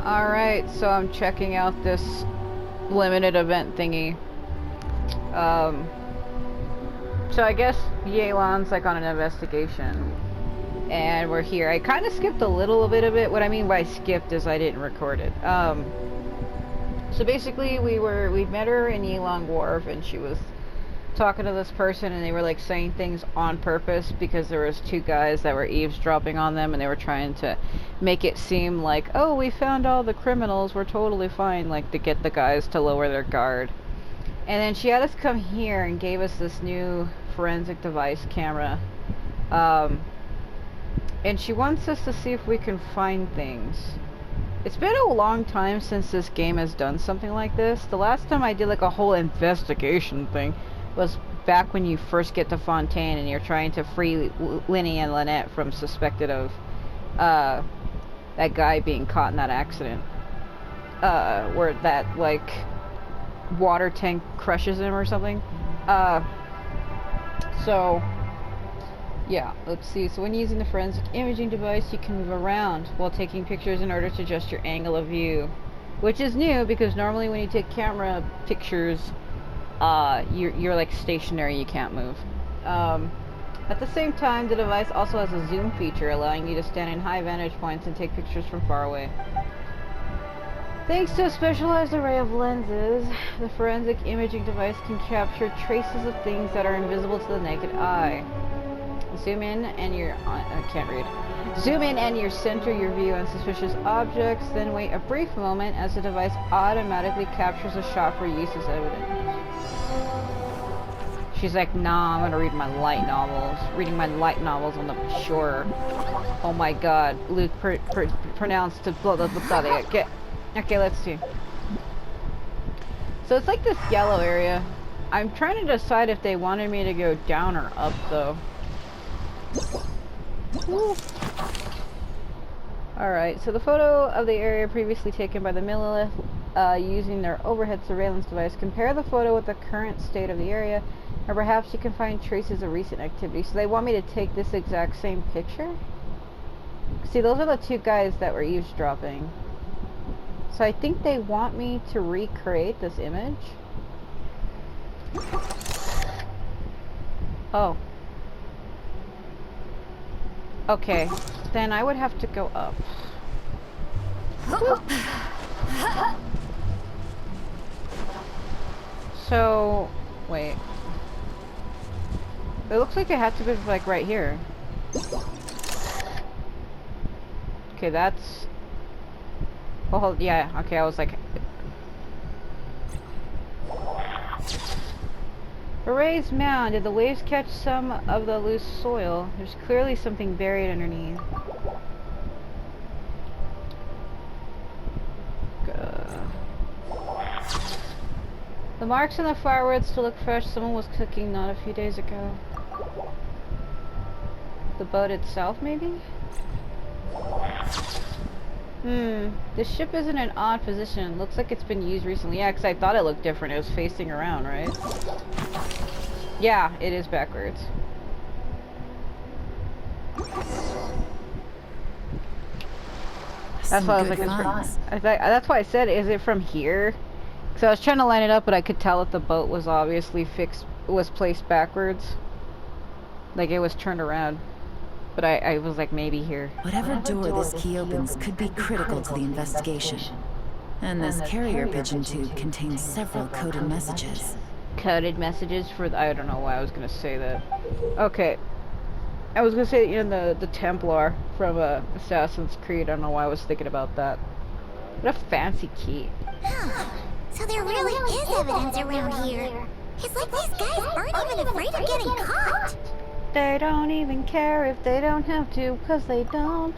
Alright, so I'm checking out this limited event thingy. So I guess Yelan's like on an investigation. And we're here. I kind of skipped a little bit of it. What I mean by skipped is I didn't record it. So basically we met her in Yelan Wharf and she was talking to this person and they were like saying things on purpose because there was two guys that were eavesdropping on them and they were trying to make it seem like, oh, we found all the criminals, we're totally fine, like to get the guys to lower their guard. And then she had us come here and gave us this new forensic device camera. And she wants us to see if we can find things. It's been a long time since this game has done something like this. The last time I did like a whole investigation thing was back when you first get to Fontaine and you're trying to free Linny and Lynette from suspected of that guy being caught in that accident. Where that like water tank crushes him or something. So yeah, let's see. So when using the forensic imaging device, you can move around while taking pictures in order to adjust your angle of view. Which is new because normally when you take camera pictures, you're like stationary, you can't move. At the same time, the device also has a zoom feature, allowing you to stand in high vantage points and take pictures from far away. Thanks to a specialized array of lenses, the forensic imaging device can capture traces of things that are invisible to the naked eye. Zoom in and I can't read. Zoom in and you center your view on suspicious objects, then wait a brief moment as the device automatically captures a shot for use as evidence. She's like, nah, I'm gonna read my light novels. Reading my light novels on the shore. Oh my god. Luke pronounced to blah blah blah blah. Okay, let's see. So it's like this yellow area. I'm trying to decide if they wanted me to go down or up though. Alright, so the photo of the area previously taken by the Millilith using their overhead surveillance device. Compare the photo with the current state of the area, or perhaps you can find traces of recent activity. So they want me to take this exact same picture? See, those are the two guys that were eavesdropping. So I think they want me to recreate this image. Oh. Okay, then I would have to go up. So, wait. It looks like it had to be like right here. Okay, that's... Oh, yeah, okay, I was like... A raised mound. Did the waves catch some of the loose soil? There's clearly something buried underneath. The marks on the firewood still look fresh. Someone was cooking not a few days ago. The boat itself, maybe? This ship is in an odd position. Looks like it's been used recently. Yeah, because I thought it looked different. It was facing around, right? Yeah, it is backwards. That's why I was like, that's why I said, is it from here? Because I was trying to line it up, but I could tell that the boat was obviously placed backwards. Like it was turned around. But I was like, maybe here. Whatever door this key opens could be critical to the investigation. And this carrier pigeon tube contains several coded messages. Coded messages for I don't know why I was gonna say that. Okay. I was gonna say, you know, the Templar from Assassin's Creed. I don't know why I was thinking about that. What a fancy key. So there really is evidence around here. It's like these guys aren't even afraid of getting caught. They don't even care if they don't have to, because they don't.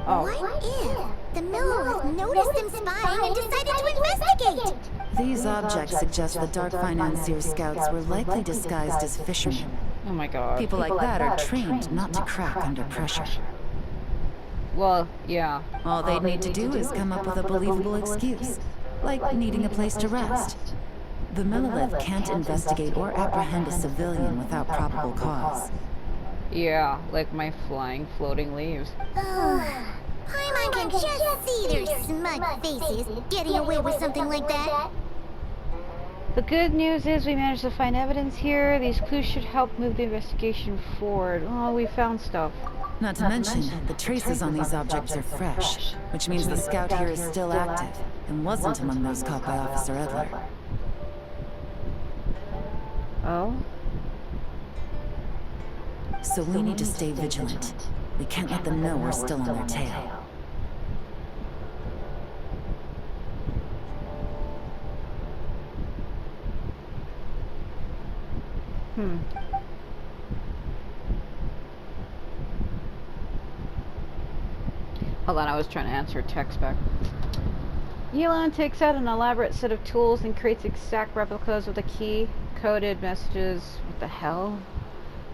Oh. What if the Millilith noticed them spying and decided to investigate? These objects suggest the Dark Financier scouts were likely disguised as fishermen. Oh my god. People like that are trained not to crack under pressure. Well, yeah. All they'd need to do is come up with a believable excuse, like needing a place to rest. The Millilith can't investigate or apprehend a civilian without probable cause. Yeah, like my floating leaves. Paimon can just see their smug faces getting away with something like that. The good news is we managed to find evidence here. These clues should help move the investigation forward. Oh, we found stuff. Not to mention, the traces on these objects are fresh, which means the scout here is still active and wasn't among those caught by Officer Edler. Oh? So we need to stay vigilant. We can't let them know we're still on their tail. Hold on, I was trying to answer a text back. Elon takes out an elaborate set of tools and creates exact replicas with a key, coded messages. What the hell?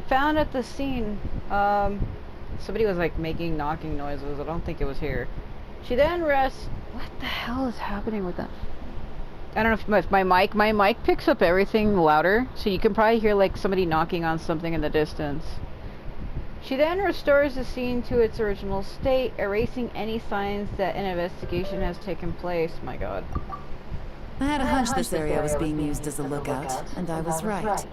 Found at the scene. Somebody was like making knocking noises. I don't think it was here. She then rests. What the hell is happening with that? I don't know if my mic picks up everything louder, so you can probably hear like somebody knocking on something in the distance. She then restores the scene to its original state, erasing any signs that an investigation has taken place. My god. I had a hunch this area was being used as a lookout, and I was right.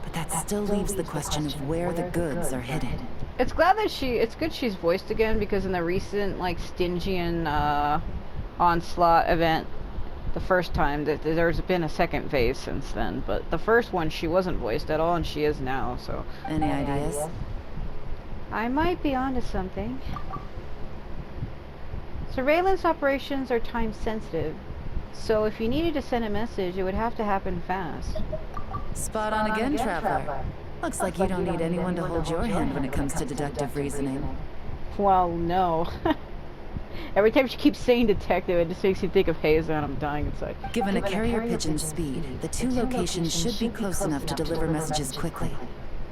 But that still leaves the question of where the goods are hidden. It's good she's voiced again, because in the recent like Stygian onslaught event, the first time, that there's been a second phase since then, but the first one she wasn't voiced at all, and she is now. So any ideas? I might be onto something. Surveillance operations are time sensitive, so if you needed to send a message, it would have to happen fast. Spot on again, Traveler. Looks like you don't need anyone to hold your hand when it comes to deductive reasoning. Well, no. Every time she keeps saying detective, it just makes me think of Hazel, and I'm dying inside. Given a carrier pigeon's speed, the two locations should be close enough to deliver messages quickly.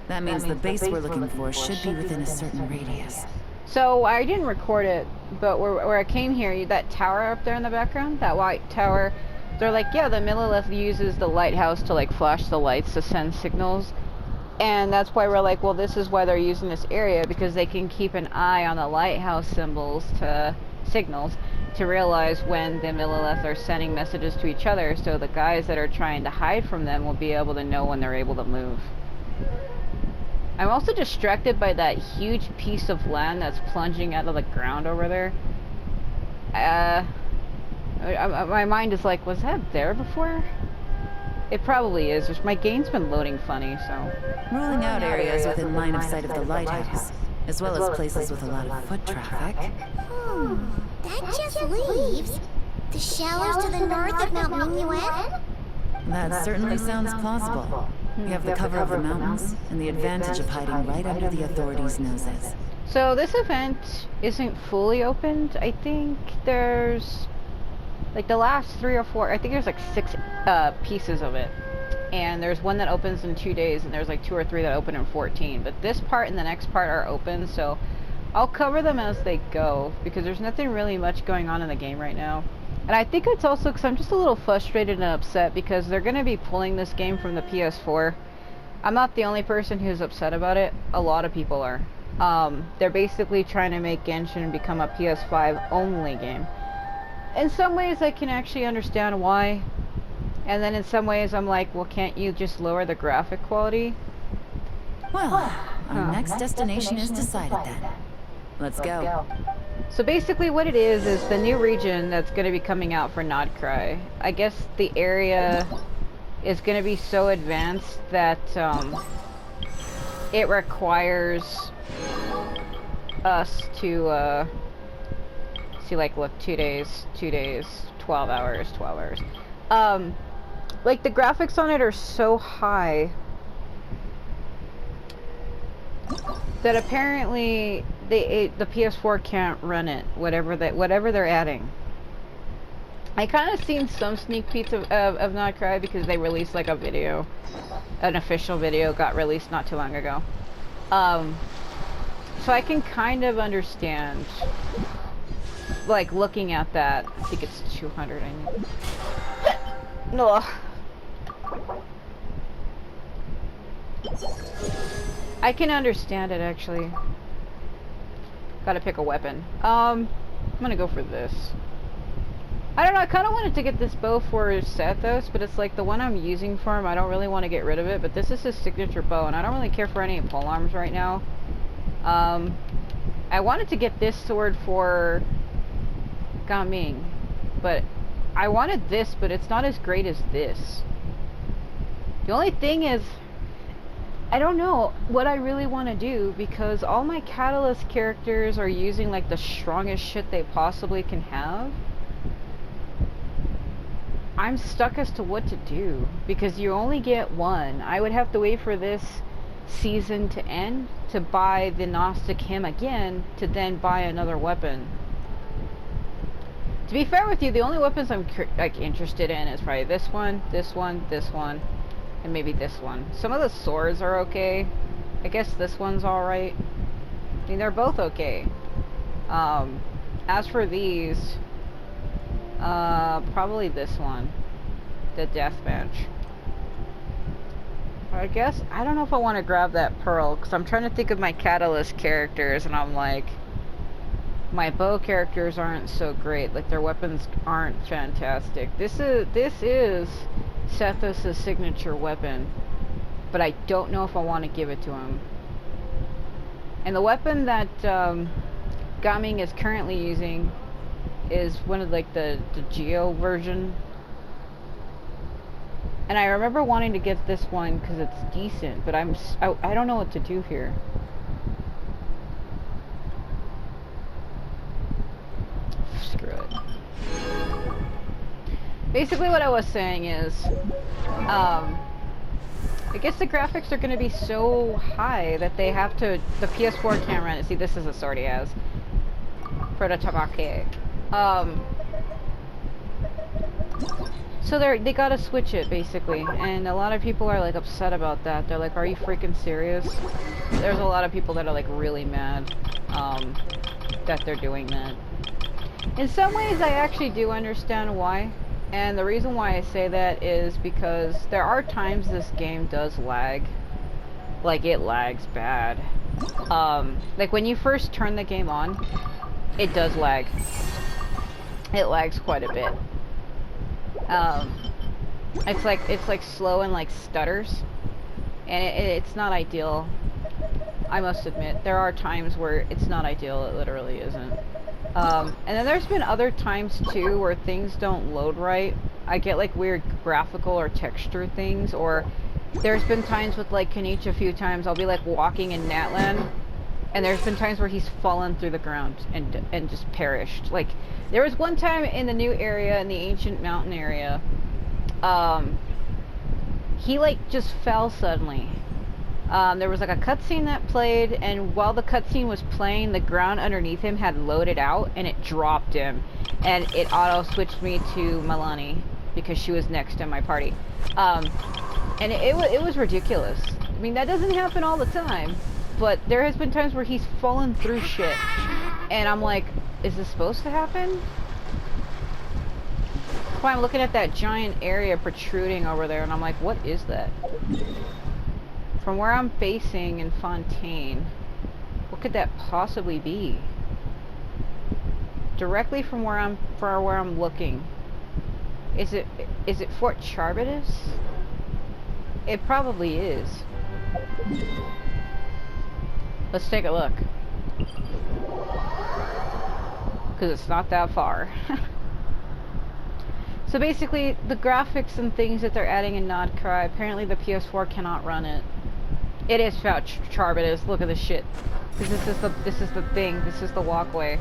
That means the base we're looking for should be within a certain radius. So, I didn't record it, but where I came here, that tower up there in the background, that white tower, they're like, yeah, the Millilith uses the lighthouse to like flash the lights to send signals. And that's why we're like, well, this is why they're using this area, because they can keep an eye on the lighthouse signals to realize when the Millilith are sending messages to each other, so the guys that are trying to hide from them will be able to know when they're able to move. I'm also distracted by that huge piece of land that's plunging out of the ground over there. My mind is like, was that there before? It probably is. My game's been loading funny, so... Ruling out areas within line of sight of the lighthouse, as well as places with a lot of foot traffic. That just leaves the shallows to the north of Mount Minuet? That certainly sounds plausible. We have the cover of the mountains, and the advantage of hiding right under the authorities' noses. So this event isn't fully opened. I think there's... like the last 3 or 4, I think there's like 6 pieces of it. And there's one that opens in 2 days, and there's like 2 or 3 that open in 14. But this part and the next part are open, so I'll cover them as they go, because there's nothing really much going on in the game right now. And I think it's also because I'm just a little frustrated and upset, because they're going to be pulling this game from the PS4. I'm not the only person who's upset about it. A lot of people are. They're basically trying to make Genshin become a PS5 only game. In some ways I can actually understand why, and then in some ways I'm like, well, can't you just lower the graphic quality? Well, our next destination is decided then. Let's go. So basically what it is the new region that's going to be coming out for Nodcry. I guess the area is going to be so advanced that it requires us to see, like, look, 2 days, 12 hours. Like, the graphics on it are so high that apparently the PS4 can't run it, whatever they're adding. I kind of seen some sneak peeks of Nodcry, because they released like a video, an official video got released not too long ago. So I can kind of understand, like, looking at that. I think it's 200 I need. No. I can understand it, actually. Gotta pick a weapon. I'm gonna go for this. I don't know, I kind of wanted to get this bow for Sethos, but it's like the one I'm using for him, I don't really want to get rid of it, but this is his signature bow, and I don't really care for any pole arms right now. I wanted to get this sword for Gaming, but I wanted this, but it's not as great as this. The only thing is, I don't know what I really want to do, because all my Catalyst characters are using like the strongest shit they possibly can have. I'm stuck as to what to do, because you only get one. I would have to wait for this season to end to buy the Gnostic Hymn again, to then buy another weapon. To be fair with you, the only weapons I'm like interested in is probably this one, this one, this one, and maybe this one. Some of the swords are okay. I guess this one's alright. I mean, they're both okay. As for these, probably this one, the Deathmatch. I guess, I don't know if I want to grab that pearl, because I'm trying to think of my Catalyst characters, and I'm like, my bow characters aren't so great, like their weapons aren't fantastic. This is Sethos' signature weapon, but I don't know if I want to give it to him. And the weapon that Gaming is currently using is one of like the Geo version. And I remember wanting to get this one because it's decent, but I don't know what to do here. Screw it. Basically what I was saying is, I guess the graphics are going to be so high that they have to, the PS4 can't run it. See, this is a sword he has. Prototabake. So they gotta switch it, basically, and a lot of people are like upset about that. They're like, are you freaking serious? There's a lot of people that are like really mad that they're doing that. In some ways I actually do understand why, and the reason why I say that is because there are times this game does lag. Like, it lags bad. Like when you first turn the game on, it does lag. It lags quite a bit. It's like slow and like stutters, and it's not ideal. I must admit, there are times where it's not ideal. It literally isn't. And then there's been other times too where things don't load right. I get like weird graphical or texture things, or there's been times with like Kenichi a few times I'll be like walking in Natlan, and there's been times where he's fallen through the ground and just perished. Like, there was one time in the new area, in the ancient mountain area, he like just fell suddenly. There was like a cutscene that played, and while the cutscene was playing, the ground underneath him had loaded out, and it dropped him, and it auto switched me to Milani because she was next in my party. And it was ridiculous. I mean, that doesn't happen all the time, but there has been times where he's fallen through shit, and I'm like, is this supposed to happen? That's why I'm looking at that giant area protruding over there, and I'm like, what is that? From where I'm facing in Fontaine, what could that possibly be? Directly from where I'm looking, is it Fort Charbitus? It probably is. Let's take a look, because it's not that far. So basically, the graphics and things that they're adding in Nodcry, apparently the PS4 cannot run it. It is Fort Charbitus. Look at this shit. This is the thing. This is the walkway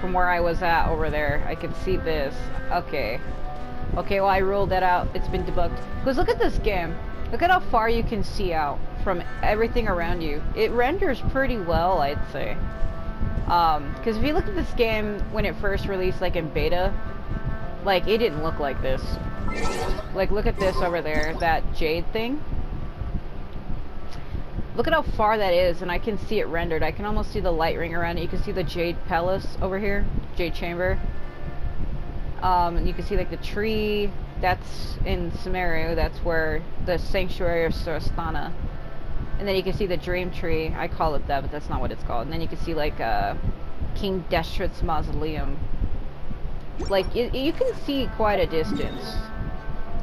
from where I was at over there. I can see this. Okay. Okay, well, I ruled that out. It's been debugged. Because look at this game. Look at how far you can see out from everything around you. It renders pretty well, I'd say. Because if you look at this game when it first released, like in beta, like, it didn't look like this. Like, look at this over there, that jade thing. Look at how far that is, and I can see it rendered. I can almost see the light ring around it. You can see the jade palace over here, jade chamber. And you can see like the tree. That's in Sumeru. That's where the sanctuary of Surasthana. And then you can see the dream tree. I call it that, but that's not what it's called. And then you can see like King Deshret's mausoleum. Like, you can see quite a distance.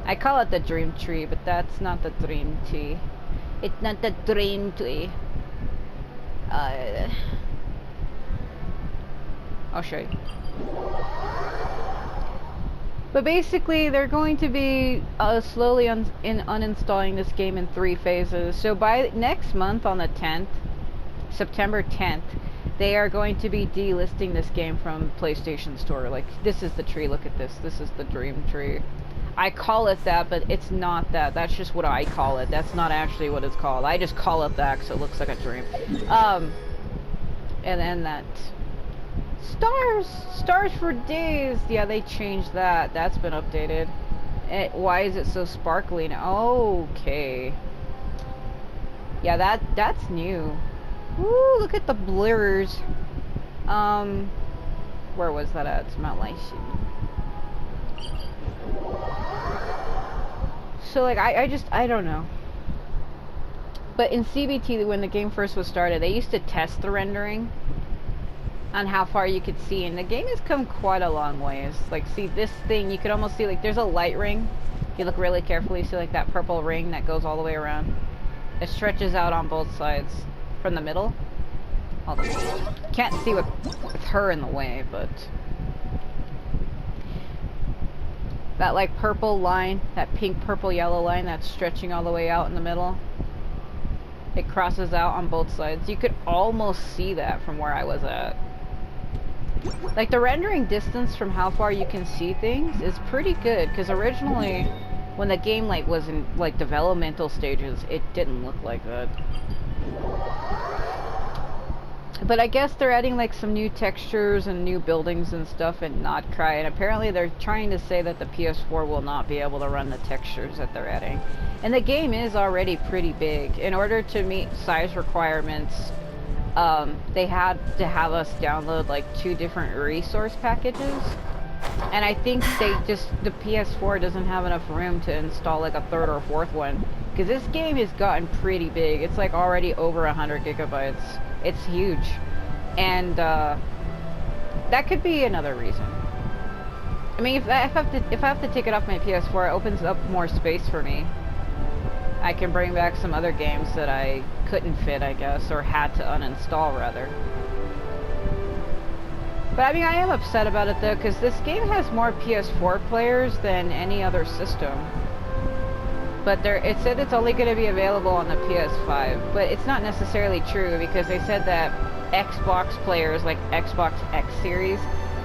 I call it the dream tree, but that's not the dream tree. It's not the dream tree. I'll show you. But basically, they're going to be slowly uninstalling this game in 3 phases. So by next month on the 10th, September 10th, they are going to be delisting this game from PlayStation Store. Like, this is the tree, look at this. This is the dream tree. I call it that, but it's not that. That's just what I call it. That's not actually what it's called. I just call it that because it looks like a dream. And then that... Stars for days. Yeah, they changed that. That's been updated. Why is it so sparkly now? Okay. Yeah, that's new. Woo, look at the blurs. Where was that at? It's Mount Lyshing. So, like, I don't know. But in CBT, when the game first was started, they used to test the rendering on how far you could see, and the game has come quite a long ways. Like, see this thing, you could almost see, like, there's a light ring. If you look really carefully, you see, like, that purple ring that goes all the way around. It stretches out on both sides from the middle. Can't see with her in the way, but that, like, purple line, that pink, purple, yellow line that's stretching all the way out in the middle, it crosses out on both sides. You could almost see that from where I was at. Like, the rendering distance from how far you can see things is pretty good, because originally, when the game, like, was in, like, developmental stages, it didn't look like that. But I guess they're adding, like, some new textures and new buildings and stuff in Not Cry, and apparently they're trying to say that the PS4 will not be able to run the textures that they're adding. And the game is already pretty big. In order to meet size requirements, they had to have us download, like, 2 different resource packages. And I think the PS4 doesn't have enough room to install, like, a 3rd or 4th one. Because this game has gotten pretty big. It's, like, already over 100 gigabytes. It's huge. And, that could be another reason. I mean, if I have to take it off my PS4, it opens up more space for me. I can bring back some other games that I couldn't fit, I guess, or had to uninstall, rather. But, I mean, I am upset about it, though, because this game has more PS4 players than any other system. But it said it's only going to be available on the PS5, but it's not necessarily true, because they said that Xbox players, like Xbox X Series,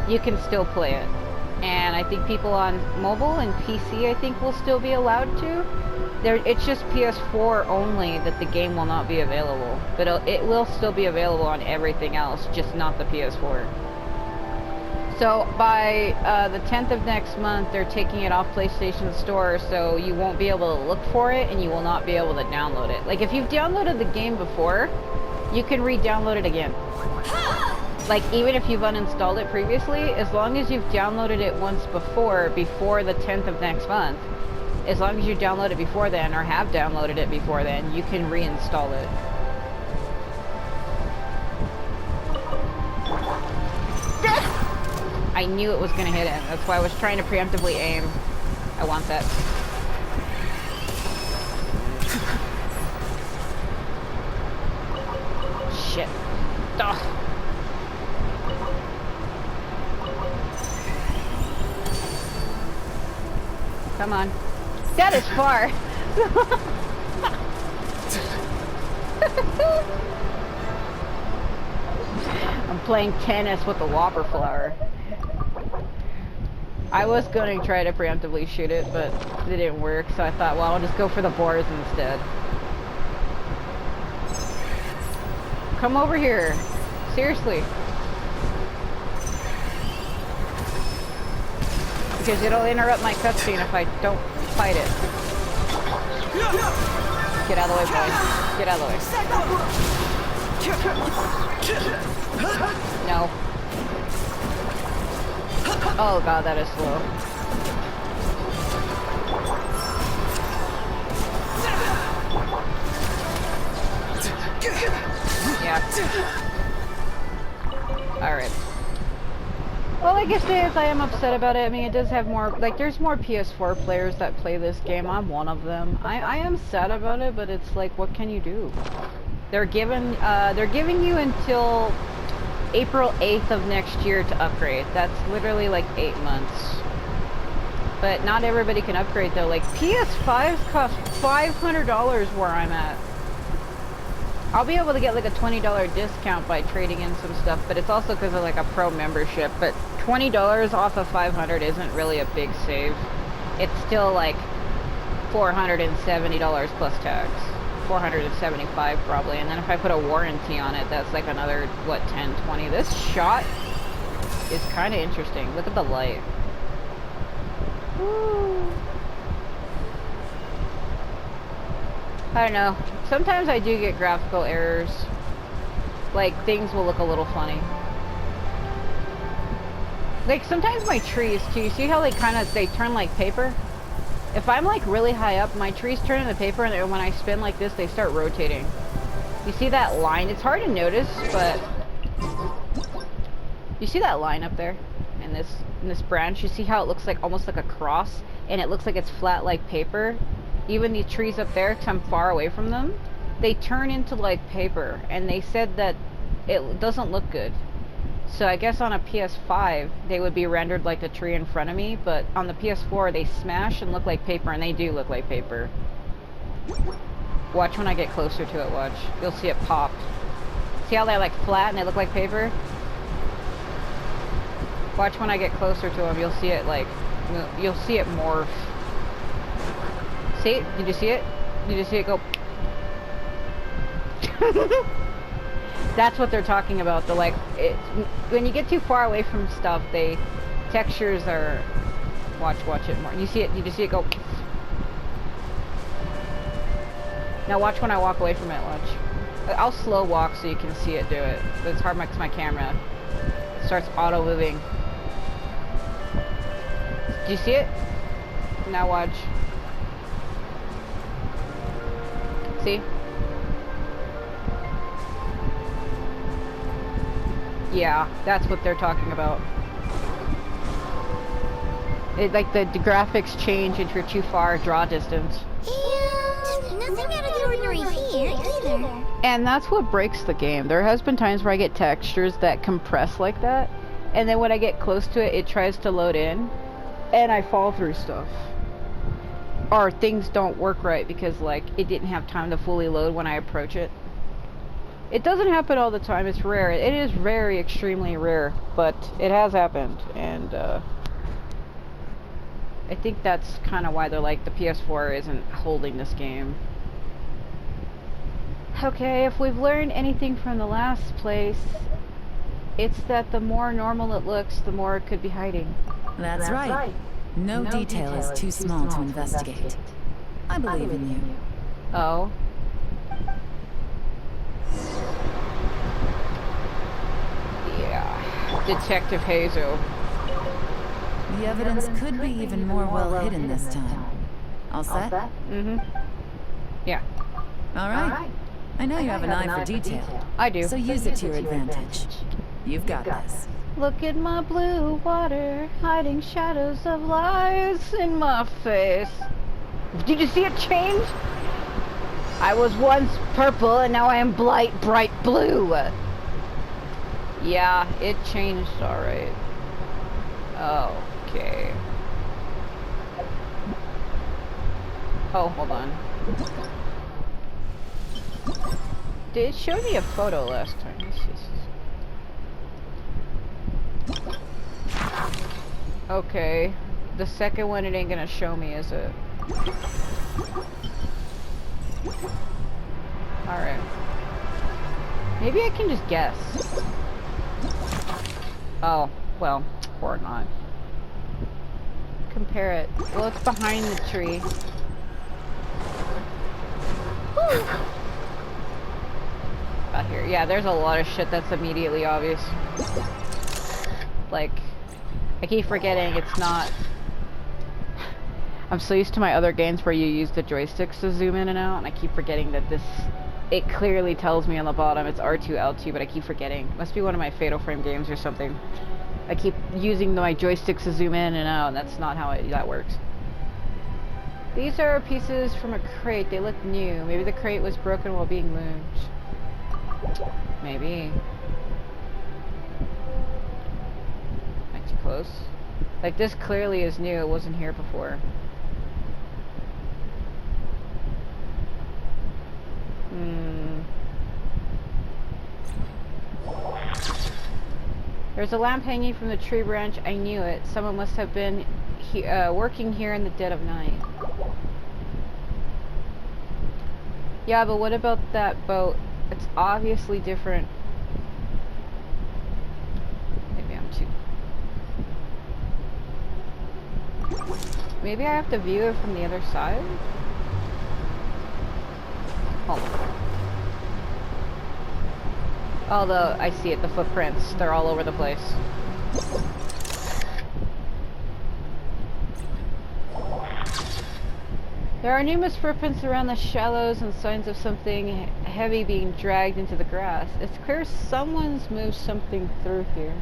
you can still play it. And I think people on mobile and PC, I think, will still be allowed to. It's just PS4 only that the game will not be available. But it will still be available on everything else, just not the PS4. So by the 10th of next month, they're taking it off PlayStation Store, so you won't be able to look for it, and you will not be able to download it. Like, if you've downloaded the game before, you can re-download it again. Like, even if you've uninstalled it previously, as long as you've downloaded it once before the 10th of next month, as long as you download it before then, or have downloaded it before then, you can reinstall it. I knew it was going to hit him. That's why I was trying to preemptively aim. I want that. Shit. Ugh. Come on. That is far. I'm playing tennis with the whopper flower. I was going to try to preemptively shoot it, but it didn't work, so I thought, well, I'll just go for the boars instead. Come over here. Seriously. Because it'll interrupt my cutscene if I don't fight it. Get out of the way, boy. Get out of the way. No. Oh god, that is slow. Yeah. Alright. Well, like I said, I am upset about it. I mean, it does have more, like, there's more PS4 players that play this game. I'm one of them. I am sad about it, but it's like, what can you do? They're giving you until April 8th of next year to upgrade. That's literally like 8 months. But not everybody can upgrade though. Like PS5s cost $500 where I'm at. I'll be able to get like a $20 discount by trading in some stuff, but it's also because of like a pro membership. But $20 off of 500 isn't really a big save. It's still like $470 plus tax. 475 probably, and then if I put a warranty on it, that's like another, what, 10, 20. This shot is kind of interesting. Look at the light. Woo. I don't know. Sometimes I do get graphical errors. Like, things will look a little funny. Like, sometimes my trees, too, you see how they turn like paper? If I'm like really high up, my trees turn into paper, and when I spin like this, they start rotating. You see that line? It's hard to notice, but you see that line up there in this branch? You see how it looks like almost like a cross, and it looks like it's flat like paper? Even these trees up there, because I'm far away from them, they turn into like paper, and they said that it doesn't look good. So I guess on a PS5, they would be rendered like the tree in front of me, but on the PS4, they smash and look like paper, and they do look like paper. Watch when I get closer to it, watch. You'll see it pop. See how they're like flat and they look like paper? Watch when I get closer to them, you'll see it like, you'll see it morph. See? Did you see it? Did you see it go? That's what they're talking about. The like, when you get too far away from stuff, textures are. Watch it more. You see it? Did you see it go? Now watch when I walk away from it. Watch. I'll slow walk so you can see it do it. But it's hard because my camera starts auto moving. Do you see it? Now watch. See? Yeah, that's what they're talking about. Like the graphics change if you're too far draw distance. And nothing out of the ordinary here either. And that's what breaks the game. There has been times where I get textures that compress like that, and then when I get close to it, it tries to load in, and I fall through stuff. Or things don't work right because like it didn't have time to fully load when I approach it. It doesn't happen all the time, it's rare. It is very extremely rare, but it has happened, and I think that's kind of why they're like, the PS4 isn't holding this game. Okay, if we've learned anything from the last place, it's that the more normal it looks, the more it could be hiding. That's right. No detail is too small to investigate. I believe in you. Oh. Yeah. Detective Hazel. The evidence could be even more well hidden this time. All set? Mm-hmm. Yeah. All right. I know you have an eye for detail. I do. So use it to your advantage. You've got this. Look at my blue water, hiding shadows of lies in my face. Did you see it change? I was once purple and now I am bright blue. Yeah, it changed alright. Okay. Oh, hold on. It showed me a photo last time. Let's see. Okay. The second one it ain't gonna show me, is it? Alright. Maybe I can just guess. Oh, well, or not. Compare it. Well, it's behind the tree. Out here. Yeah, there's a lot of shit that's immediately obvious. Like, I keep forgetting it's not... I'm so used to my other games where you use the joysticks to zoom in and out, and I keep forgetting that this It clearly tells me on the bottom it's R2, L2, but I keep forgetting. Must be one of my Fatal Frame games or something. I keep using my joysticks to zoom in and out, and that's not how that works. These are pieces from a crate. They look new. Maybe the crate was broken while being moved. Maybe. Am I too close? Like, this clearly is new. It wasn't here before. There's a lamp hanging from the tree branch. I knew it. Someone must have been working here in the dead of night. Yeah, but what about that boat? It's obviously different. Maybe I'm too... Maybe I have to view it from the other side? Hold on. Although, I see it, the footprints. They're all over the place. There are numerous footprints around the shallows and signs of something heavy being dragged into the grass. It's clear someone's moved something through here.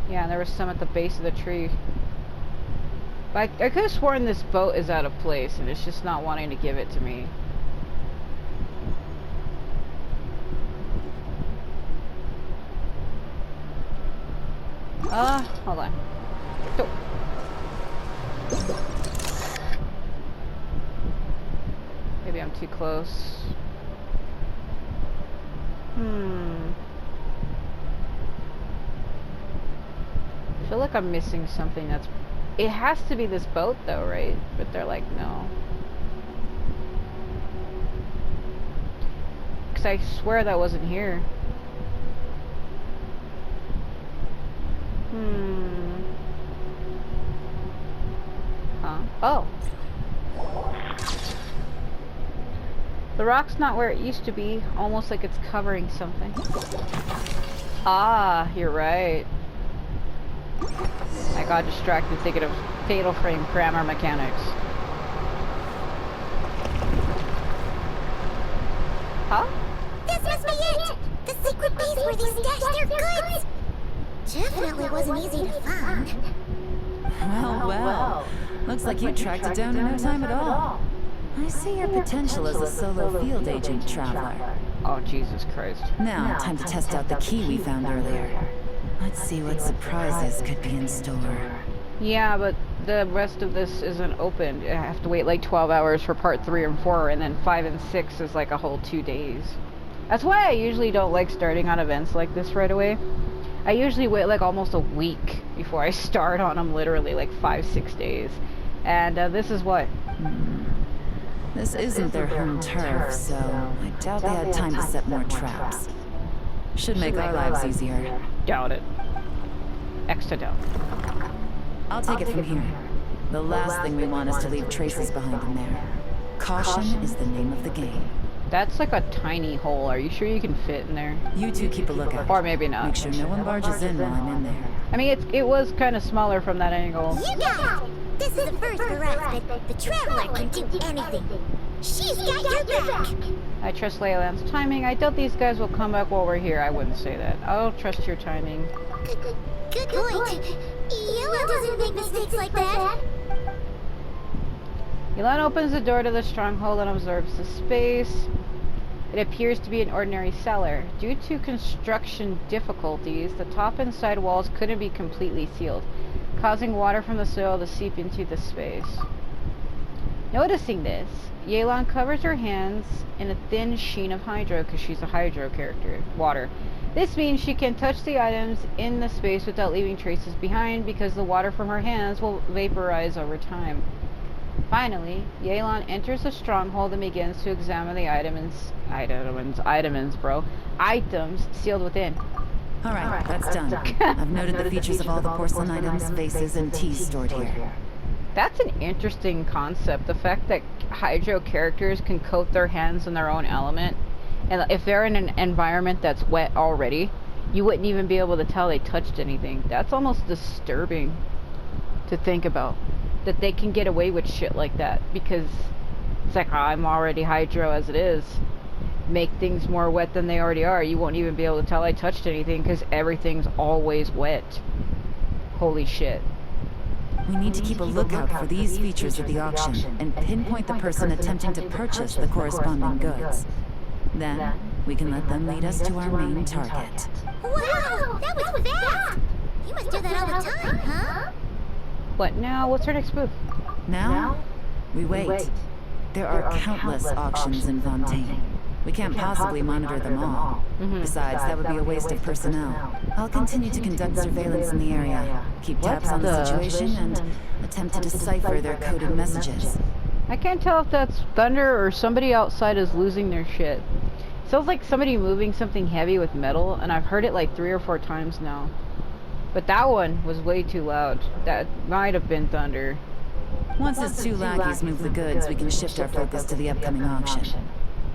Yeah, there was some at the base of the tree. But I could have sworn this boat is out of place and it's just not wanting to give it to me. Hold on. Oh. Maybe I'm too close. I feel like I'm missing something that's... It has to be this boat though, right? But they're like, no. Because I swear that wasn't here. Huh? Oh. The rock's not where it used to be, almost like it's covering something. Ah, you're right. I got distracted thinking of Fatal Frame grammar mechanics. Huh? This must be it! The secret base where they stashed their goods! Definitely wasn't easy to find. Well. Looks like you tracked it down in no time at all. I see your potential as a solo field agent, Traveler. Oh, Jesus Christ. Now, time to test out the key we found earlier. Let's see what surprises could be in store. Yeah, but the rest of this isn't open. I have to wait like 12 hours for part 3 and 4, and then 5 and 6 is like a whole 2 days. That's why I usually don't like starting on events like this right away. I usually wait like almost a week before I start on them, literally like 5-6 days. And this is what? This isn't their home turf, so I doubt they had time to set more traps. Should make our lives easier. Doubt it. Extra doubt. I'll take it from here. The last thing we want is to leave traces behind in there. Caution is the name of the game. That's like a tiny hole. Are you sure you can fit in there? You two keep a lookout. Or maybe not. Make sure no one barges in while I'm in there. I mean, it was kind of smaller from that angle. You got it! This is a first for us, but the Traveler can do anything. She's got your back! I trust Leyland's timing. I doubt these guys will come back while we're here. I wouldn't say that. I'll trust your timing. Good point. Yellow doesn't make mistakes like that. Yelan opens the door to the stronghold and observes the space. It appears to be an ordinary cellar. Due to construction difficulties, the top and side walls couldn't be completely sealed, causing water from the soil to seep into the space. Noticing this, Yelan covers her hands in a thin sheen of hydro, because she's a hydro character, water. This means she can touch the items in the space without leaving traces behind, because the water from her hands will vaporize over time. Finally, Yelan enters the stronghold and begins to examine the items sealed within. Alright, that's done. I've noted the features of all the porcelain items, vases, and teas stored here. That's an interesting concept, the fact that hydro characters can coat their hands in their own element, and if they're in an environment that's wet already, you wouldn't even be able to tell they touched anything. That's almost disturbing to think about, that they can get away with shit like that, because It's like, I'm already hydro as it is. Make things more wet than they already are. You won't even be able to tell I touched anything because everything's always wet. Holy shit. We need to keep a lookout for these features at the auction and pinpoint the person attempting to purchase the corresponding goods. Then, we can let them lead us to our main target. Wow, that was fast! You must do that all the time, huh? What now? What's our next move? Now, we wait. There are countless auctions in Fontaine. We can't possibly monitor them all. Besides, that would be a waste of personnel. I'll continue to conduct surveillance in the area, keep tabs on the situation, and attempt to decipher their coded messages. I can't tell if that's thunder or somebody outside is losing their shit. Sounds like somebody moving something heavy with metal, and I've heard it like 3 or 4 times now. But that one was way too loud. That might have been thunder. Once his 2 lackeys move the goods, we can shift our focus to the upcoming auction.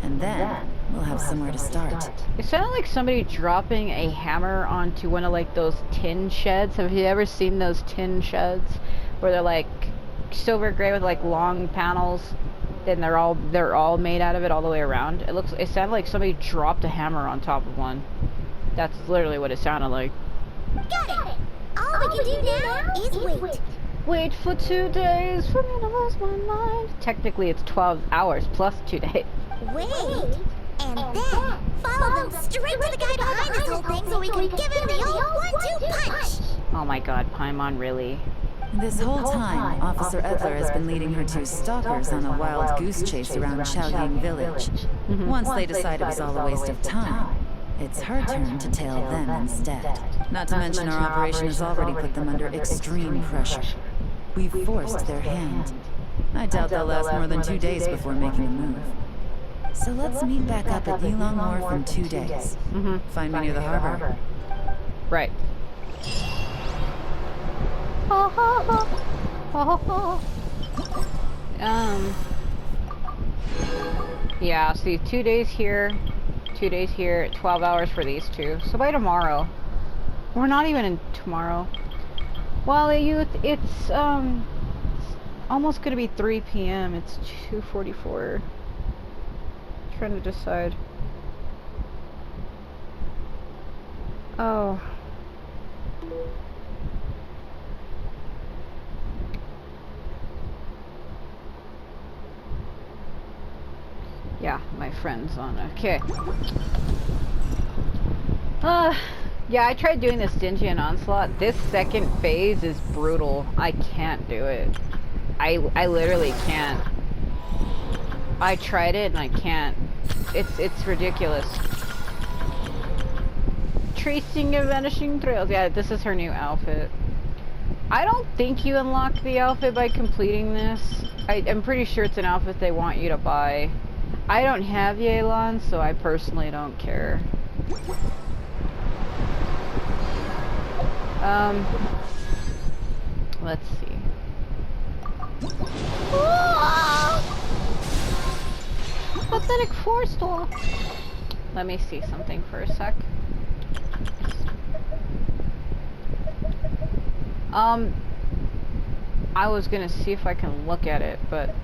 And then, we'll have somewhere to start. It sounded like somebody dropping a hammer onto one of like those tin sheds. Have you ever seen those tin sheds? Where they're like silver gray with like long panels, and they're all made out of it all the way around. It sounded like somebody dropped a hammer on top of one. That's literally what it sounded like. Got it! All we can do now is wait. Wait for 2 days for me to lose my mind. Technically it's 12 hours plus 2 days. Wait, and then follow them straight to the guy behind this whole thing so we can give him the old 1-2 punch! Oh my god, Paimon, really? This whole time, Officer Edler has been leading her 2 stalkers on a wild goose chase around Chaoying Village. Once they decide it was all a waste of time, it's her turn to tail them instead. Not to mention our operation has already put them under extreme pressure. We've forced their hand. I doubt they'll last more than 2 days before making a move. So let's meet back up at Yilong Wharf in 2 days. Find me near the harbor. Right. Yeah, see, 2 days here, 2 days here, 12 hours for these 2. So by tomorrow, we're not even in tomorrow. Well, it's almost gonna be 3 p.m. It's 2:44. Trying to decide. Oh. Yeah, my friend's on. Okay. Yeah, I tried doing this Genshin Onslaught. This second phase is brutal. I can't do it. I literally can't. I tried it and I can't. It's ridiculous. Tracing and vanishing trails. Yeah, this is her new outfit. I don't think you unlock the outfit by completing this. I'm pretty sure it's an outfit they want you to buy. I don't have Yelan, so I personally don't care. Let's see. Pathetic force door. Let me see something for a sec. I was gonna see if I can look at it, but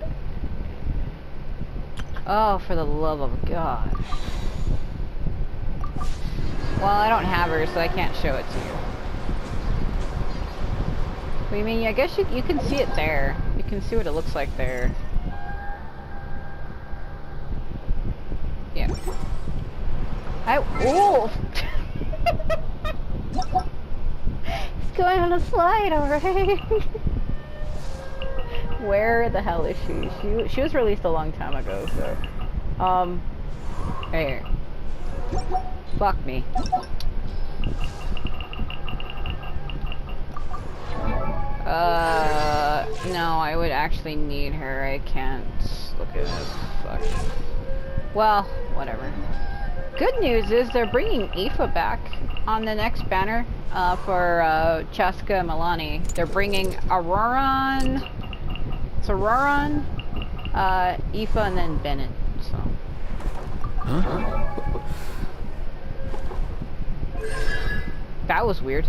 oh, for the love of God. Well, I don't have her, so I can't show it to you. But I mean, I guess you can see it there. You can see what it looks like there. Yeah. Oh! It's going on a slide, alright. Where the hell is she? She was released a long time ago, so. Here. Fuck me. No, I would actually need her. I can't look at this. Fuck. Well, whatever. Good news is they're bringing Aoife back on the next banner for Chaska and Milani. They're bringing Auroran. It's Auroran, Aoife, and then Bennett. So. Huh? That was weird.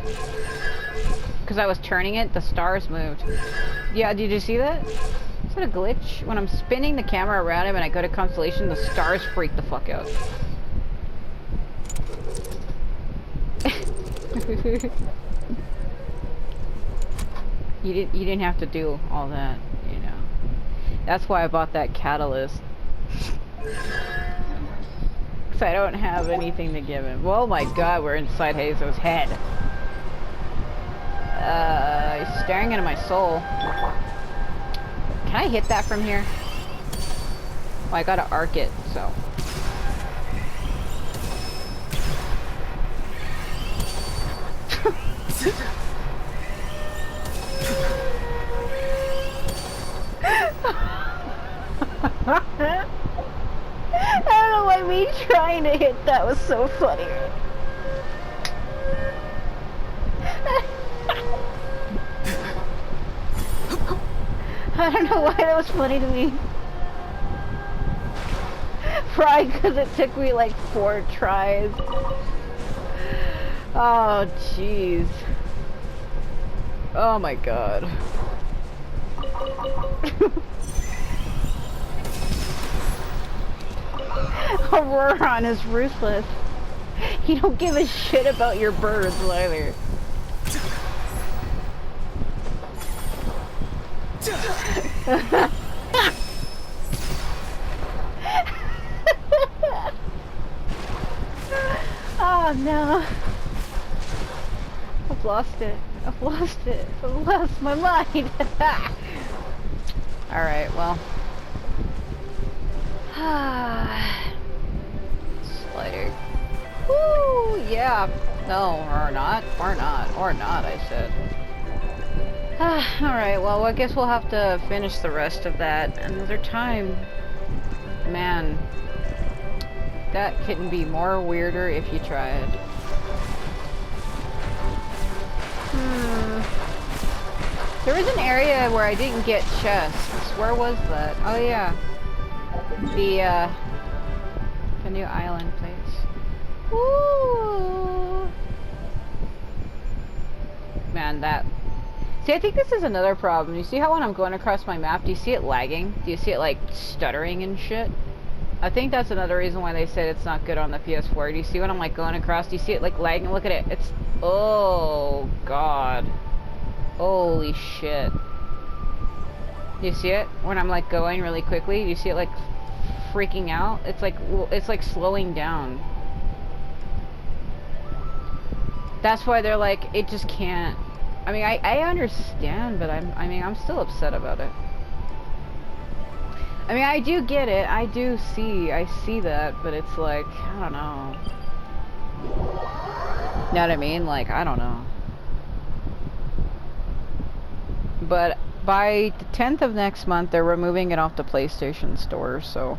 Because I was turning it, the stars moved. Yeah, did you see that? What a glitch. When I'm spinning the camera around him and I go to constellation, the stars freak the fuck out. You didn't have to do all that, you know. That's why I bought that catalyst. Cause I don't have anything to give him. Well, my God, we're inside Hazo's head. He's staring into my soul. Can I hit that from here? Well, I gotta arc it, so. I don't know why me trying to hit that was so funny. I don't know why that was funny to me. Probably because it took me like 4 tries. Oh, jeez. Oh my God. Auroron is ruthless. He don't give a shit about your birds either. Oh no. I've lost it. I've lost it. I've lost my mind. Alright, well. Slider. Woo! Yeah. No, or not. Or not. Or not, I said. Alright, well, I guess we'll have to finish the rest of that another time. Man. That couldn't be more weirder if you tried. There was an area where I didn't get chests. Where was that? Oh yeah. The new island place. Woo! Man, that... See, I think this is another problem. You see how when I'm going across my map, do you see it lagging? Do you see it, like, stuttering and shit? I think that's another reason why they said it's not good on the PS4. Do you see when I'm, like, going across? Do you see it, like, lagging? Look at it. It's... Oh, God. Holy shit. Do you see it? When I'm, like, going really quickly? Do you see it, like, freaking out? It's, like, slowing down. That's why they're, like, it just can't... I mean, I understand, but I'm still upset about it. I mean, I do get it. I see that, but it's like, I don't know. Know what I mean? Like, I don't know. But by the 10th of next month, they're removing it off the PlayStation Store, so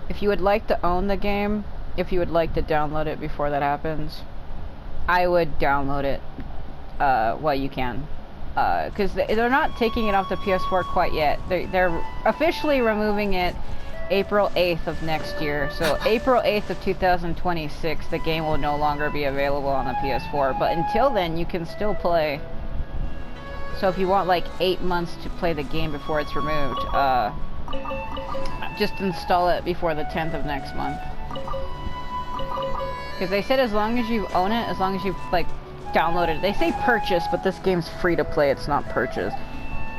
if you would like to own the game, if you would like to download it before that happens, I would download it while you can. Because they're not taking it off the PS4 quite yet. They're officially removing it April 8th of next year. So April 8th of 2026, the game will no longer be available on the PS4. But until then, you can still play. So if you want like 8 months to play the game before it's removed, just install it before the 10th of next month. Because they said as long as you own it, as long as you've like downloaded it. They say purchase, but this game's free to play, it's not purchase.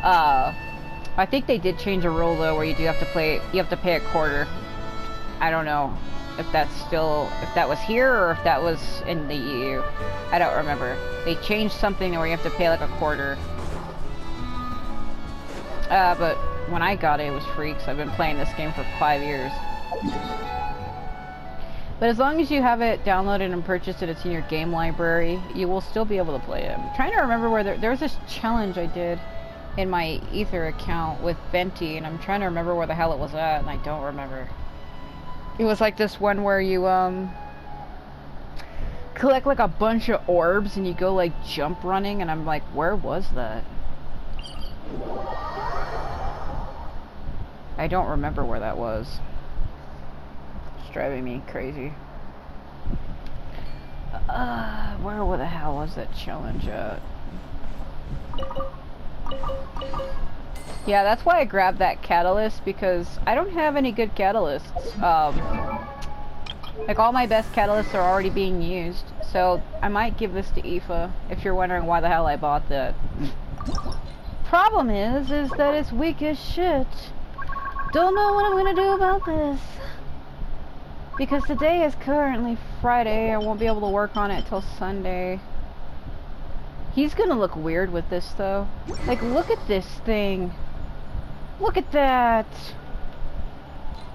I think they did change a rule though where you do have to play, you have to pay a quarter. I don't know if that's still, if that was here or if that was in the EU. I don't remember. They changed something where you have to pay like a quarter. But when I got it, it was free because I've been playing this game for 5 years. But as long as you have it downloaded and purchased it, it's in your game library, you will still be able to play it. I'm trying to remember where there was this challenge I did in my Ether account with Venti, and I'm trying to remember where the hell it was at, and I don't remember. It was like this one where you, collect like a bunch of orbs and you go like jump running, and I'm like, where was that? I don't remember where that was. Driving me crazy. Where the hell was that challenge at? Yeah, that's why I grabbed that catalyst, because I don't have any good catalysts. Like, all my best catalysts are already being used, so I might give this to Aoife, if you're wondering why the hell I bought that. Problem is that it's weak as shit. Don't know what I'm gonna do about this. Because today is currently Friday, I won't be able to work on it till Sunday. He's gonna look weird with this, though. Like, look at this thing. Look at that!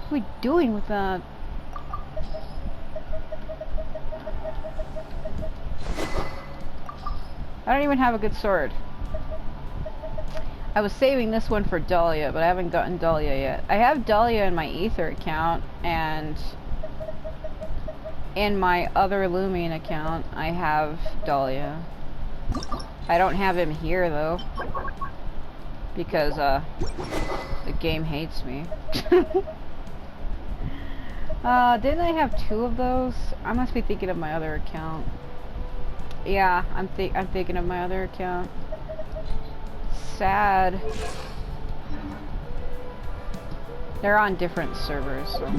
What are we doing with that? I don't even have a good sword. I was saving this one for Dahlia, but I haven't gotten Dahlia yet. I have Dahlia in my Ether account, and in my other Lumion account, I have Dahlia. I don't have him here, though, because, the game hates me. Didn't I have 2 of those? I must be thinking of my other account. Yeah, I'm thinking of my other account. Sad. They're on different servers, so.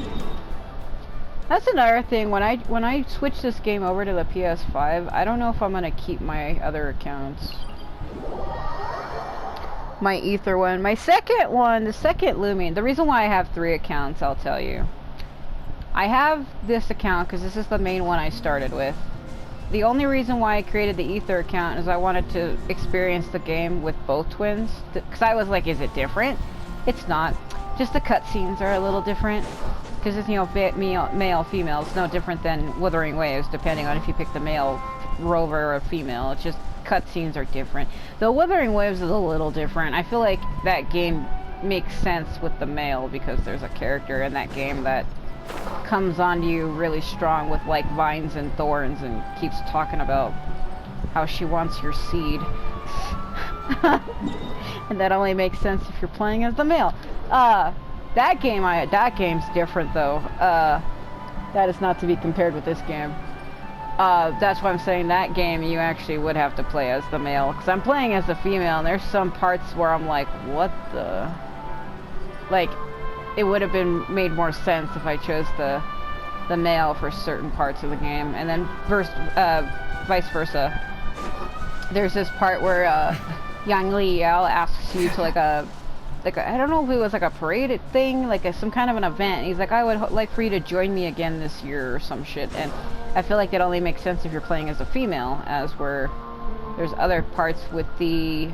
That's another thing. When I switch this game over to the PS5, I don't know if I'm gonna keep my other accounts. My Ether one, my second one, the second Lumion. The reason why I have 3 accounts, I'll tell you. I have this account because this is the main one I started with. The only reason why I created the Ether account is I wanted to experience the game with both twins. Because I was like, is it different? It's not. Just the cutscenes are a little different. Because it's, you know, male, female. It's no different than Wuthering Waves, depending on if you pick the male rover or female. It's just cutscenes are different. Though Wuthering Waves is a little different. I feel like that game makes sense with the male because there's a character in that game that comes onto you really strong with like vines and thorns and keeps talking about how she wants your seed. And that only makes sense if you're playing as the male. That game's different though. That is not to be compared with this game. That's why I'm saying that game you actually would have to play as the male, because I'm playing as the female and there's some parts where I'm like, what the, like, it would have been made more sense if I chose the male for certain parts of the game, and then vice versa. There's this part where Yang Li Yao asks you to like a I don't know if it was like a parade thing, like some kind of an event. And he's like, I would like for you to join me again this year or some shit. And I feel like it only makes sense if you're playing as a female, as where there's other parts with the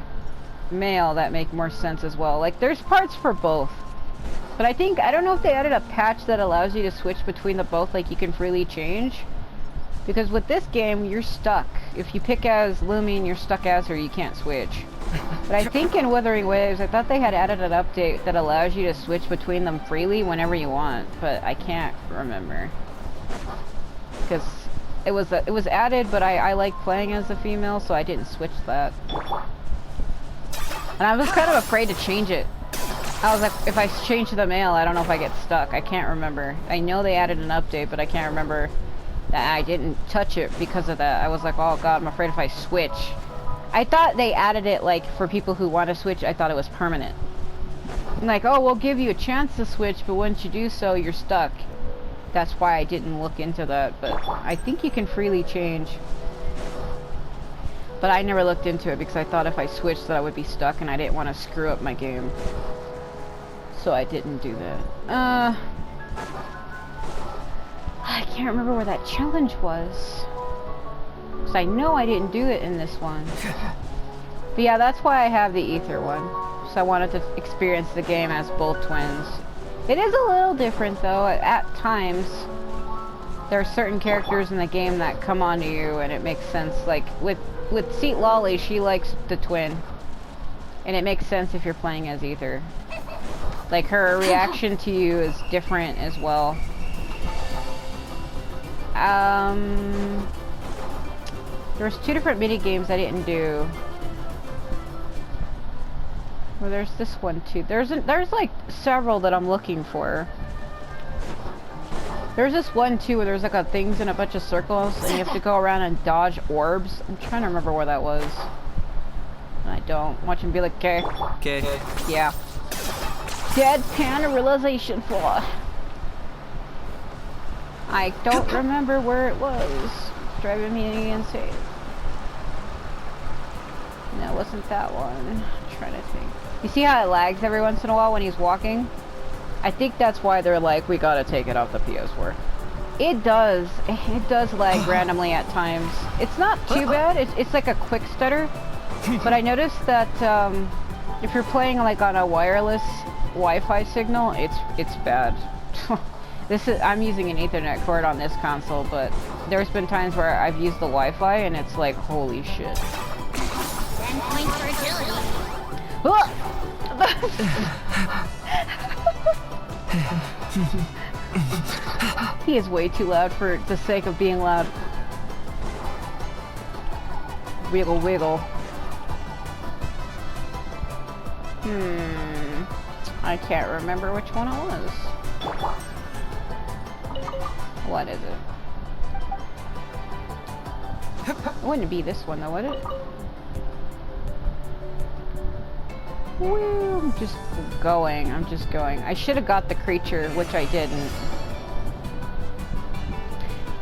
male that make more sense as well. Like there's parts for both. But I don't know if they added a patch that allows you to switch between the both, like you can freely change. Because with this game, you're stuck. If you pick as Lumion, you're stuck as her, you can't switch. But I think in Wuthering Waves, I thought they had added an update that allows you to switch between them freely whenever you want. But I can't remember. Because it was added, but I like playing as a female, so I didn't switch that. And I was kind of afraid to change it. I was like, if I change to the male, I don't know if I get stuck. I can't remember. I know they added an update, but I can't remember that I didn't touch it because of that. I was like, oh god, I'm afraid if I switch. I thought they added it, like, for people who want to switch, I thought it was permanent. Like, oh, we'll give you a chance to switch, but once you do so, you're stuck. That's why I didn't look into that, but I think you can freely change. But I never looked into it because I thought if I switched that I would be stuck and I didn't want to screw up my game. So I didn't do that. I can't remember where that challenge was. Because I know I didn't do it in this one. But yeah, that's why I have the Ether one. So I wanted to experience the game as both twins. It is a little different though. At times, there are certain characters in the game that come onto you and it makes sense. Like with Seat Lolly, she likes the twin. And it makes sense if you're playing as Ether. Like her reaction to you is different as well. There's 2 different mini games I didn't do. Well, there's this one too. There's like several that I'm looking for. There's this one too where there's like a things in a bunch of circles and you have to go around and dodge orbs. I'm trying to remember where that was. And I don't. Watch him be like, okay. Okay. Yeah. Deadpan realization flaw. I don't remember where it was. It's driving me insane. No, it wasn't that one. I'm trying to think. You see how it lags every once in a while when he's walking? I think that's why they're like, we gotta take it off the PS4. It does. It does lag randomly at times. It's not too bad. It's like a quick stutter. But I noticed that if you're playing like on a wireless Wi-Fi signal, it's bad. I'm using an Ethernet cord on this console, but there's been times where I've used the Wi-Fi and it's like, holy shit. 10 points for agility. He is way too loud for the sake of being loud. Wiggle, wiggle. I can't remember which one it was. What is it? It wouldn't be this one though, would it? Woo, I'm just going. I should have got the creature, which I didn't.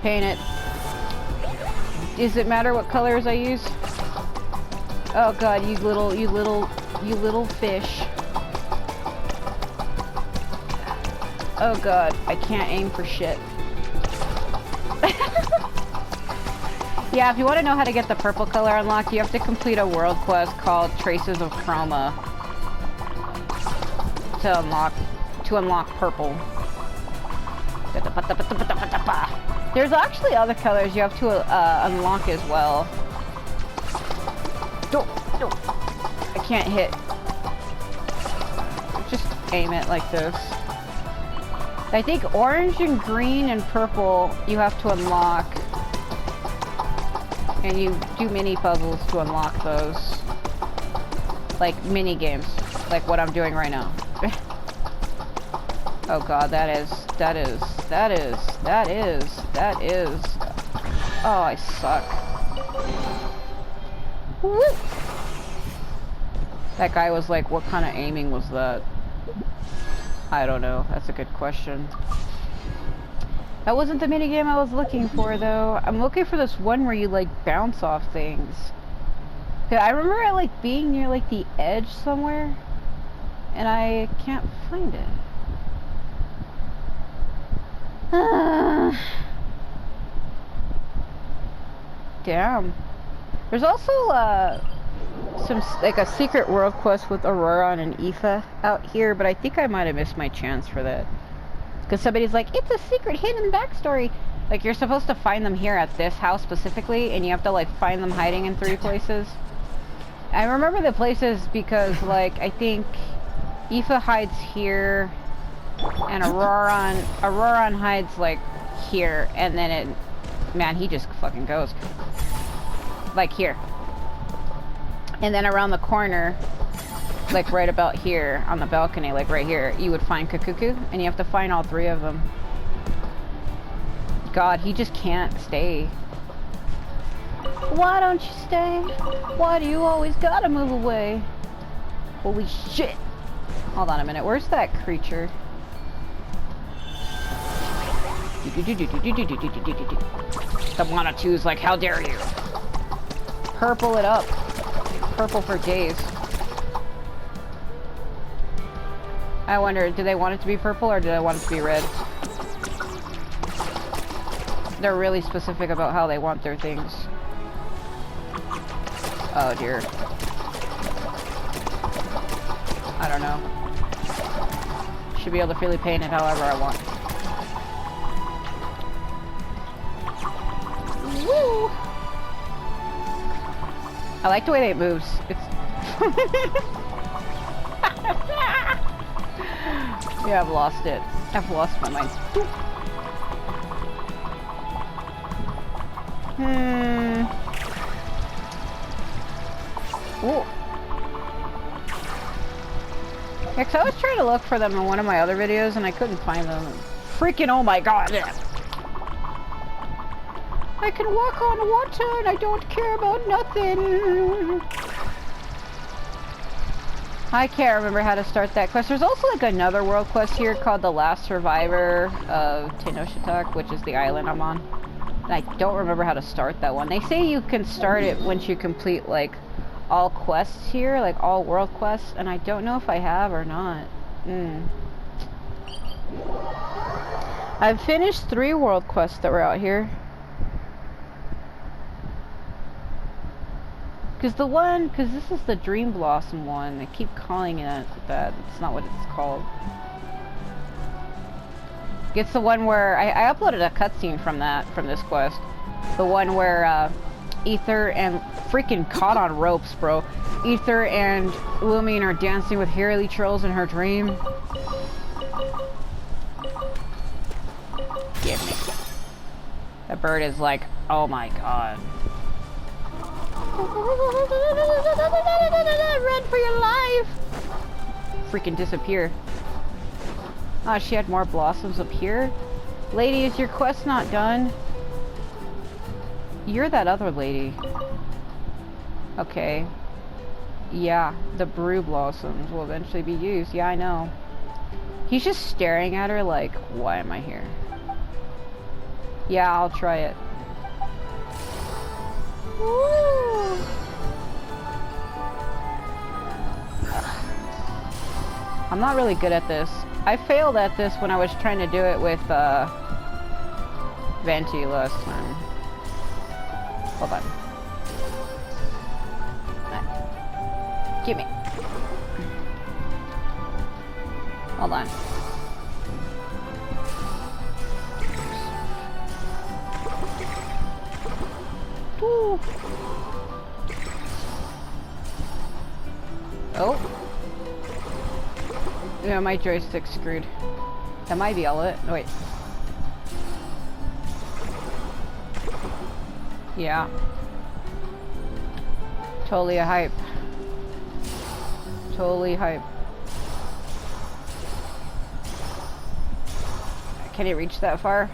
Paint it. Does it matter what colors I use? Oh god, you little fish. Oh god, I can't aim for shit. Yeah, if you want to know how to get the purple color unlocked, you have to complete a world quest called Traces of Chroma to unlock purple. There's actually other colors you have to unlock as well. No. I can't hit. Just aim it like this. I think orange and green and purple you have to unlock. And you do mini puzzles to unlock those. Like mini games. Like what I'm doing right now. Oh god, that is. Oh, I suck. Woo! That guy was like, what kind of aiming was that? I don't know. That's a good question. That wasn't the minigame I was looking for, though. I'm looking for this one where you, like, bounce off things. Yeah, I remember it, like, being near, like, the edge somewhere. And I can't find it. Damn. There's also, some, like, a secret world quest with Aurora and Aoife out here, but I think I might have missed my chance for that. Because somebody's like, it's a secret hidden backstory. Like, you're supposed to find them here at this house specifically, and you have to, like, find them hiding in 3 places. I remember the places because, like, I think Aoife hides here, and Aurora hides, like, here, and then it... Man, he just fucking goes. Like, here. And then around the corner, like right about here, on the balcony, like right here, you would find Kakuku, and you have to find all 3 of them. God, he just can't stay. Why don't you stay? Why do you always gotta move away? Holy shit! Hold on a minute, where's that creature? The Monotoo's like, how dare you? Purple it up. Purple for days. I wonder, do they want it to be purple or do they want it to be red? They're really specific about how they want their things. Oh dear. I don't know. Should be able to freely paint it however I want. Woo! I like the way that it moves. It's yeah, I've lost it. I've lost my mind. Ooh. Yeah, 'cause I was trying to look for them in one of my other videos and I couldn't find them. Freaking oh my god! I can walk on water and I don't care about nothing. I can't remember how to start that quest. There's also like another world quest here called The Last Survivor of Tenochtitlan, which is the island I'm on. And I don't remember how to start that one. They say you can start it once you complete like all quests here, like all world quests, and I don't know if I have or not. I've finished 3 world quests that were out here. Because this is the Dream Blossom one. They keep calling it that. It's not what it's called. It's the one where I uploaded a cutscene from this quest. The one where Ether and freaking caught on ropes, bro. Ether and Lumion are dancing with hairy trolls in her dream. Give me. That bird is like, oh my god. Run for your life! Freaking disappear. Ah, she had more blossoms up here. Lady, is your quest not done? You're that other lady. Okay. Yeah, the brew blossoms will eventually be used. Yeah, I know. He's just staring at her like, why am I here? Yeah, I'll try it. Woo! I'm not really good at this. I failed at this when I was trying to do it with Venti last time. Hold on. Gimme. Hold on. Woo. Oh. Yeah, my joystick's screwed. That might be all it. Oh, wait. Yeah. Totally a hype. Totally hype. Can it reach that far?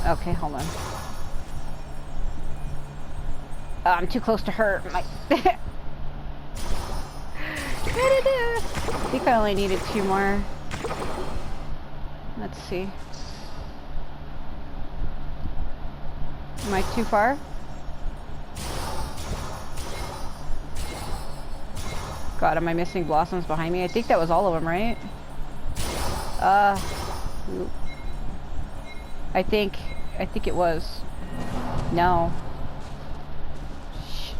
Okay, hold on. I'm too close to her. My I think I only needed 2 more. Let's see. Am I too far? God, am I missing blossoms behind me? I think that was all of them, right? I think it was. No. Shit.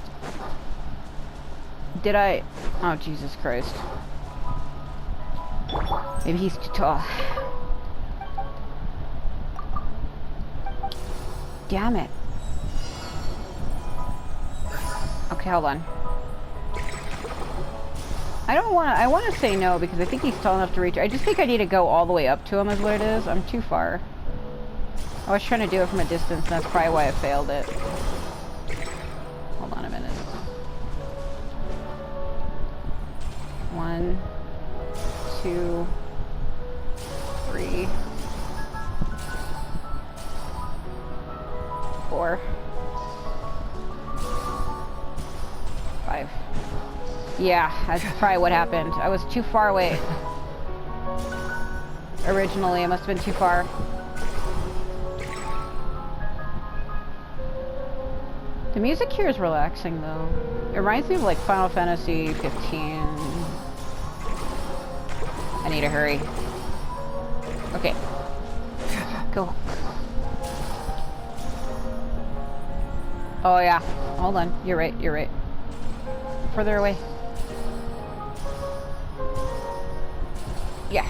Did I? Oh, Jesus Christ. Maybe he's too tall. Damn it. Okay, hold on. I want to say no because I think he's tall enough to reach. I just think I need to go all the way up to him is what it is. I'm too far. I was trying to do it from a distance and that's probably why I failed it. Hold on a minute. 1, 2, 3, 4, 5. Yeah, that's probably what happened. I was too far away. Originally, I must have been too far. The music here is relaxing, though. It reminds me of, like, Final Fantasy 15. I need to hurry. Okay. Go. Oh, yeah. Hold on. You're right. You're right. Further away. Yeah.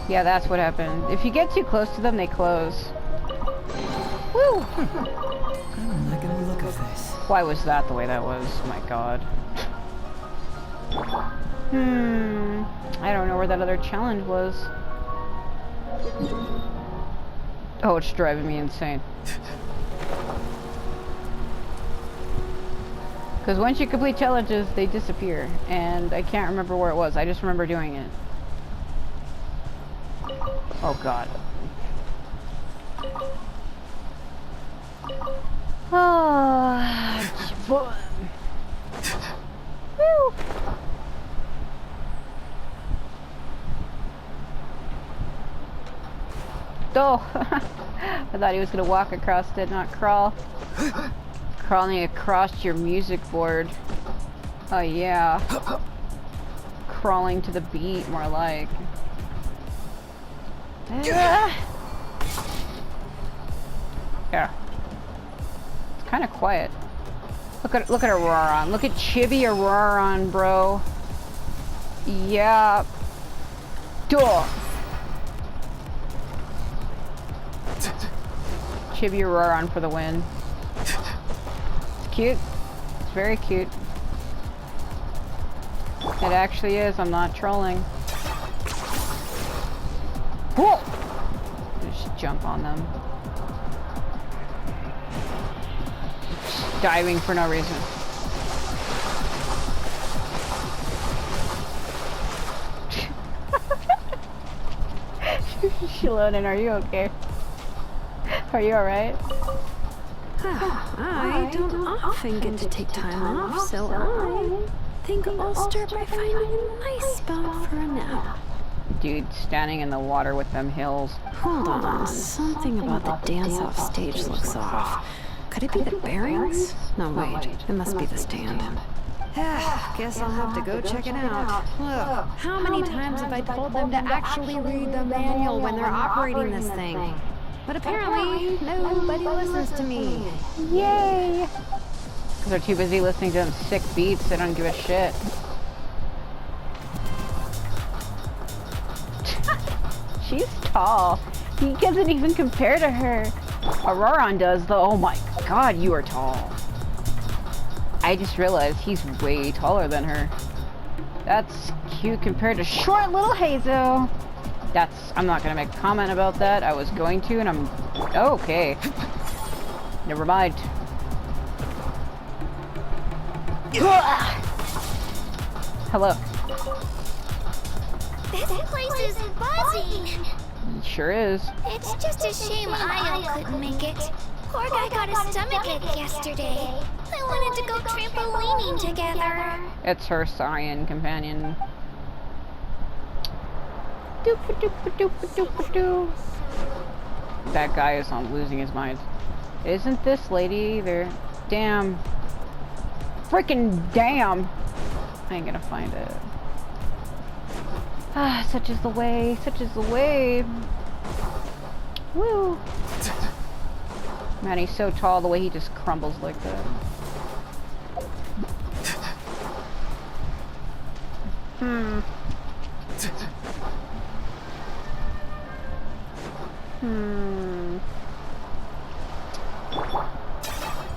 Yeah, that's what happened. If you get too close to them, they close. Woo! I don't like any look of this. Why was that the way that was? Oh my god. I don't know where that other challenge was. Oh, it's driving me insane. Because once you complete challenges, they disappear. And I can't remember where it was. I just remember doing it. Oh god. Oh, go. I thought he was gonna walk across it, not crawl. Crawling across your music board. Oh yeah. Crawling to the beat, more like. Yeah. It's kind of quiet. Look at Auroron. Look at Chibi Auroron, bro. Yeah. Duh. Chibi Auroron for the win. It's cute. It's very cute. It actually is. I'm not trolling. Whoa! Just jump on them. Just diving for no reason. Shilonen, are you okay? Are you alright? I don't often get to take time off, so I think I'll start by finding a nice spot for a nap. Dude, standing in the water with them hills. Hold on, something about the dance-off stage looks off. Could it be the bearings? No, wait, it must be the stand. Guess I'll have to go check it out. Look, how many times have I told them to actually read the manual when they're operating this thing? But apparently, nobody listens to me. Yay! Because they're too busy listening to them sick beats, they don't give a shit. She's tall. He doesn't even compare to her. Auroron does though. Oh my god, you are tall. I just realized he's way taller than her. That's cute compared to short little Hazel. I'm not gonna make a comment about that. I was going to, and I'm okay. Never mind. Hello. This place is buzzing. It sure is. It's just a shame Io couldn't make it. Poor guy got a stomachache yesterday. I wanted to go trampolining together. It's her Saiyan companion. Doop-a-doop-a-doop-a-doop-a-doo. That guy is on losing his mind. Isn't this lady either? Damn. Freaking damn. I ain't gonna find it. Ah, such is the way. Such is the way. Woo. Man, he's so tall, the way he just crumbles like that.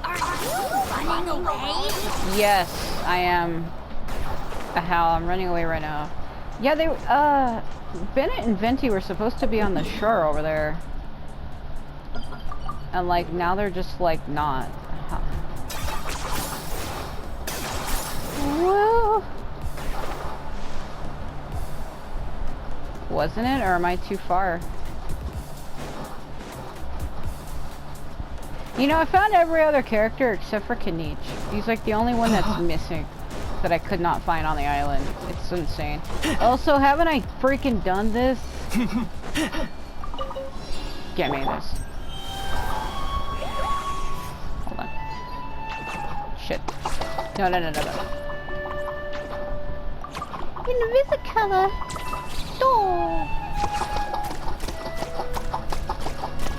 Are you running away? Yes, I am. How I'm running away right now. Yeah, they Bennett and Venti were supposed to be on the shore over there. And like now they're just like not. Whoa. Wasn't it, or am I too far? You know, I found every other character except for Kanich. He's like the only one that's missing that I could not find on the island. It's insane. Also, haven't I freaking done this? Get me this. Hold on. Shit. No. Invisicolor. Oh.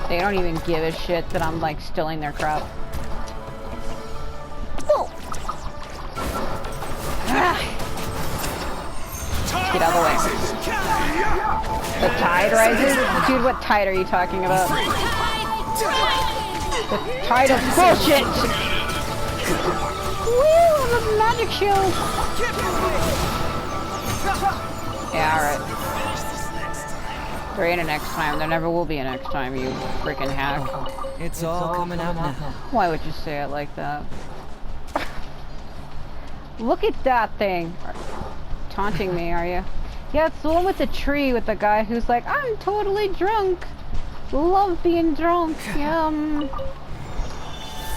They don't even give a shit that I'm like stealing their crap. Oh. Ah. Get out of the way. The tide rises? Dude, what tide are you talking about? The tide of bullshit! Woo! The magic shield! Yeah, alright. There ain't a next time. There never will be a next time, you freaking hack. It's all coming out now. Why would you say it like that? Look at that thing. Taunting me, are you? Yeah, it's the one with the tree with the guy who's like, I'm totally drunk. Love being drunk. Yum.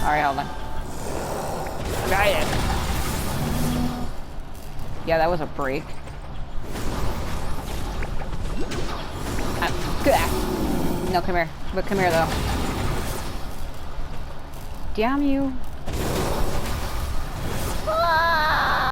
Alright, hold on. Got it. Yeah, that was a break. No, come here. But come here, though. Damn you.